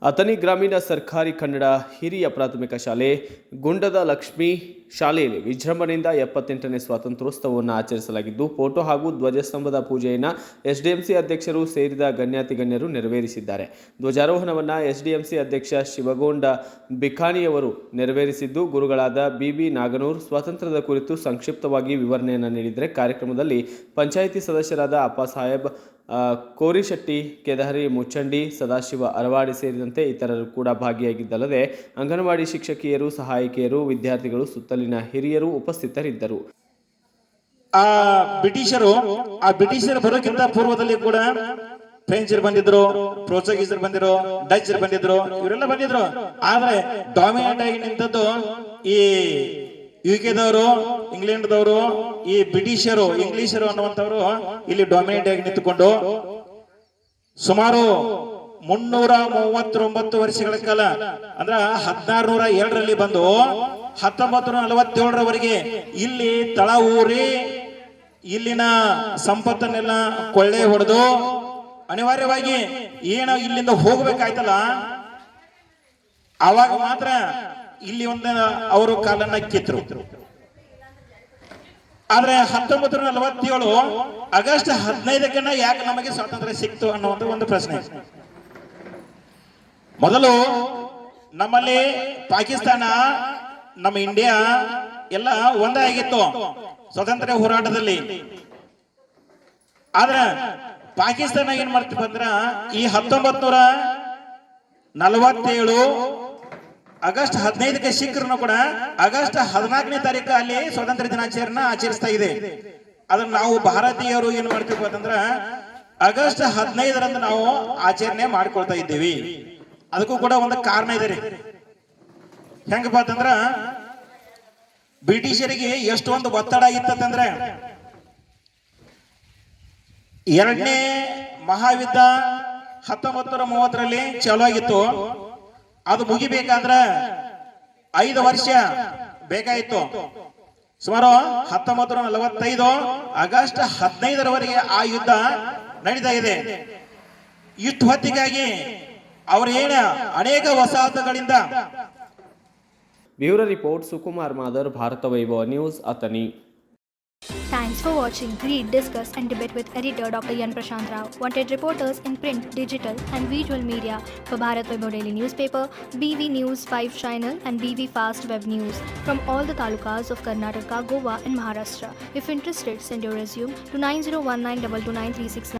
ಅಥಣಿ ಗ್ರಾಮೀಣ ಸರ್ಕಾರಿ ಕನ್ನಡ ಹಿರಿಯ ಪ್ರಾಥಮಿಕ ಶಾಲೆ ಗುಂಡದ ಲಕ್ಷ್ಮೀ ಶಾಲೆಯಲ್ಲಿ ವಿಜೃಂಭಣೆಯಿಂದ 78ನೇ ಸ್ವಾತಂತ್ರ್ಯೋತ್ಸವವನ್ನು ಆಚರಿಸಲಾಗಿದ್ದು, ಫೋಟೋ ಹಾಗೂ ಧ್ವಜಸ್ತಂಭದ ಪೂಜೆಯನ್ನು ಎಸ್ಡಿಎಂಸಿ ಅಧ್ಯಕ್ಷರು ಸೇರಿದ ಗಣ್ಯಾತಿಗಣ್ಯರು ನೆರವೇರಿಸಿದ್ದಾರೆ. ಧ್ವಜಾರೋಹಣವನ್ನು ಎಸ್ಡಿಎಂಸಿ ಅಧ್ಯಕ್ಷ ಶಿವಗೊಂಡ ಬಿಖಾಣಿಯವರು ನೆರವೇರಿಸಿದ್ದು, ಗುರುಗಳಾದ ಬಿಬಿ ನಾಗನೂರ್ ಸ್ವಾತಂತ್ರ್ಯದ ಕುರಿತು ಸಂಕ್ಷಿಪ್ತವಾಗಿ ವಿವರಣೆಯನ್ನು ನೀಡಿದರೆ, ಕಾರ್ಯಕ್ರಮದಲ್ಲಿ ಪಂಚಾಯಿತಿ ಸದಸ್ಯರಾದ ಅಪ್ಪಾಸಾಹೇಬ್ ಕೋರಿಶೆಟ್ಟಿ, ಕೇದಾರಿ ಮುಚ್ಚಂಡಿ, ಸದಾಶಿವ ಅರವಾಡಿ ಸೇರಿದಂತೆ ಇತರರು ಕೂಡ ಭಾಗಿಯಾಗಿದ್ದಲ್ಲದೆ ಅಂಗನವಾಡಿ ಶಿಕ್ಷಕಿಯರು, ಸಹಾಯಕಿಯರು, ವಿದ್ಯಾರ್ಥಿಗಳು, ಸುತ್ತಲಿನ ಹಿರಿಯರು ಉಪಸ್ಥಿತರಿದ್ದರು. ಬ್ರಿಟಿಷರು ಬರೋಕ್ಕಿಂತ ಪೂರ್ವದಲ್ಲಿ ಕೂಡ ಫ್ರೆಂಚರ್ ಬಂದಿದ್ರು, ಪೋರ್ಚುಗೀಸರು ಬಂದಿದ್ರು, ಡಚ್ ಬಂದಿದ್ರು, ಇವರೆಲ್ಲ ಬಂದಿದ್ರು. ಆದ್ರೆ ಡಾಮಿನೆಂಟ್ ಆಗಿ ನಿಂತದ್ದು ಈ ಯುಕೆದವರು, ಇಂಗ್ಲೆಂಡ್ದವರು, ಈ ಬ್ರಿಟಿಷರು, ಇಂಗ್ಲಿಷರು ಅನ್ನುವಂಥವ್ರು ಇಲ್ಲಿ ಡಾಮಿನೇಟ್ ಆಗಿ ನಿಂತುಕೊಂಡು ಸುಮಾರು 339 ವರ್ಷಗಳ ಕಾಲ ಅಂದ್ರ 1602ರಲ್ಲಿ ಬಂದು 1947ರವರೆಗೆ ಇಲ್ಲಿ ತಳ ಊರಿ ಇಲ್ಲಿನ ಸಂಪತ್ತನ್ನೆಲ್ಲ ಕೊಳ್ಳೆ ಹೊಡೆದು ಅನಿವಾರ್ಯವಾಗಿ ಏನೋ ಇಲ್ಲಿಂದ ಹೋಗ್ಬೇಕಾಯ್ತಲ್ಲ, ಆವಾಗ ಮಾತ್ರ ಇಲ್ಲಿ ಅವರು ಕಾಲನ್ನ ಕಿತ್ತರು. ಆದ್ರೆ 1947 ಆಗಸ್ಟ್ 15ಕ್ಕನ್ನ ಯಾಕೆ ನಮಗೆ ಸ್ವಾತಂತ್ರ್ಯ ಸಿಕ್ತು ಅನ್ನುವಂತ ಒಂದು ಪ್ರಶ್ನೆ. ಮೊದಲು ನಮ್ಮಲ್ಲಿ ಪಾಕಿಸ್ತಾನ, ನಮ್ಮ ಇಂಡಿಯಾ ಎಲ್ಲ ಒಂದೇ ಆಗಿತ್ತು ಸ್ವಾತಂತ್ರ್ಯ ಹೋರಾಟದಲ್ಲಿ. ಆದ್ರೆ ಪಾಕಿಸ್ತಾನ ಏನ್ ಮಾಡ್ತೀವಿ ಅಂದ್ರ ಈ 1947 ಆಗಸ್ಟ್ 15ಕ್ಕೆ ಸಿಕ್ಕರೂ ಕೂಡ ಆಗಸ್ಟ್ 14ನೇ ತಾರೀಕು ಅಲ್ಲಿ ಸ್ವಾತಂತ್ರ್ಯ ದಿನಾಚರಣೆ ಆಚರಿಸ್ತಾ ಇದೆ. ಅದನ್ನ ನಾವು ಭಾರತೀಯರು ಏನ್ ಮಾಡ್ತೀವಿ ಅಂತಂದ್ರ ಆಗಸ್ಟ್ 15ರಂದು ನಾವು ಆಚರಣೆ ಮಾಡ್ಕೊಳ್ತಾ ಇದ್ದೀವಿ. ಅದಕ್ಕೂ ಕೂಡ ಒಂದು ಕಾರಣ ಇದೆ ರೀ. ಹೆಂಗಪ್ಪ ಅಂತಂದ್ರ ಬ್ರಿಟಿಷರಿಗೆ ಎಷ್ಟೊಂದು ಒತ್ತಡ ಇತ್ತಂದ್ರೆ, ಎರಡನೇ ಮಹಾಯುದ್ಧ 1930ರಲ್ಲಿ ಚಾಲು ಆಗಿತ್ತು. ಅದು ಮುಗಿಬೇಕಾದ್ರೆ 5 ವರ್ಷ ಬೇಕಾಯಿತು. ಸುಮಾರು 1945 ಆಗಸ್ಟ್ 15ರವರೆಗೆ ಆ ಯುದ್ಧ ನಡೀತಾ ಇದೆ. ಇಷ್ಟು ಹೊತ್ತಿಗಾಗಿ ಅವರು ಅನೇಕ ವಸಾಹತುಗಳಿಂದ. ಬ್ಯೂರೋ ರಿಪೋರ್ಟ್ ಸುಕುಮಾರ್ ಮಾದರ್, ಭಾರತ ವೈಭವ news, Athani. Thanks for watching. Read, discuss and debate with editor Dr. Yan Prashant Rao. Wanted reporters in print, digital and visual media for Bharat Vaibhav Daily Newspaper, BV News 5 Channel and BV Fast Web News from all the talukas of Karnataka, Goa and Maharashtra. If interested, send your resume to 9019229369.